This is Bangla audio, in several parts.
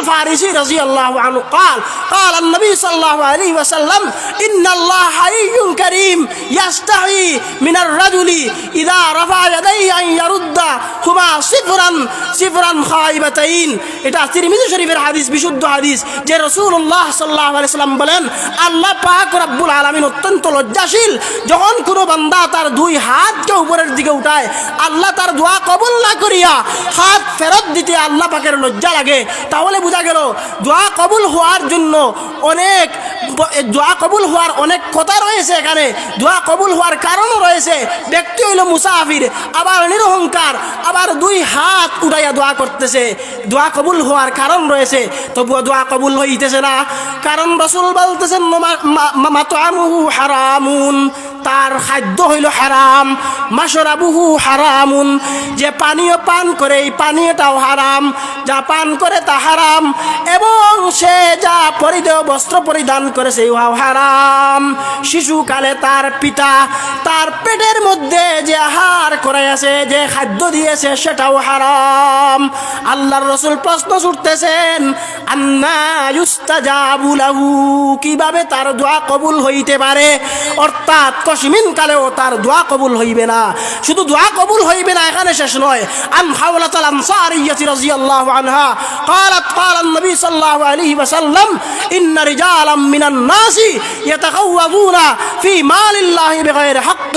الفارسي رضي الله عنه قال قال النبي صلى الله عليه وسلم إن الله حي كريم يستحي من الرجل إذا رفع يديه أن يردهما صفرا خائبتين এটা তিরমিজি শরীফের হাদিস বিশুদ্ধ হাদিস যে রাসূলুল্লাহ সাল্লাল্লাহু আলাইহি ওয়াসাল্লাম বলেন আল্লাহ পাক রব্বুল আলামিন অত্যন্ত লজ্জাশীল যখন কোনো বান্দা তার দুই হাতকে উপরের দিকে উঠায় আল্লাহ তার দোয়া কবুল না করিয়া হাত ফেরত দিতে আল্লাহ পাকের লজ্জা লাগে তাহলে বোঝা গেল দোয়া কবুল হওয়ার জন্য অনেক কথা রয়েছে এখানে দোয়া কবুল হওয়ার কারণও রয়েছে ব্যক্তি হইল মুসাফির আবার নিরহংকার আবার দুই হাত উঠাইয়া দোয়া করতেছে দোয়া কবুল হওয়ার কারণ রয়েছে তবুও দোয়া কবুল হইতেছে না কারণ রাসূল বলতেছেন মাতআমুহু হারামুন তার খাদ্য হইল হারাম মাশরাবুহু হারামুন যে পানীয় পান করে এই পানীয়টাও হারাম যা পান করে তা হারাম এবং সে যা পরিধেয় বস্ত্র পরিধান করে সেও হারাম শিশুকালে তার পিতা তার পেটের মধ্যে যে আহার করাইয়াছে যে খাদ্য দিয়েছে সেটাও হারাম আল্লাহর রাসূল প্রশ্ন ছুটতেছেন আন্না ইউস্তাজাবু লাহু কিভাবে তার দোয়া কবুল হইতে পারে অর্থাৎ কসমিন কালেও তার দোয়া কবুল হইবে না শুধু দোয়া কবুল হইবে না এখানে শেষ নয় আন হাওলাতুল আনসারিয়্যাতি রাদিয়াল্লাহু আনহা قالت قال النبي صلى الله عليه وسلم ان رجالا من الناس يتخوضون في مال الله بغير حق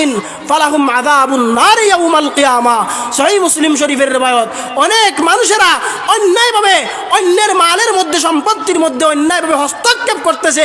فلهم عذاب النار يوم القيامه সহিহ মুসলিম শরীফের riwayat অনেক মানুষেরা অন্যায়ভাবে অন্যের মালের মধ্যে সম্পত্তির মধ্যে অন্যায়ভাবে হস্তক্ষেপ করতেছে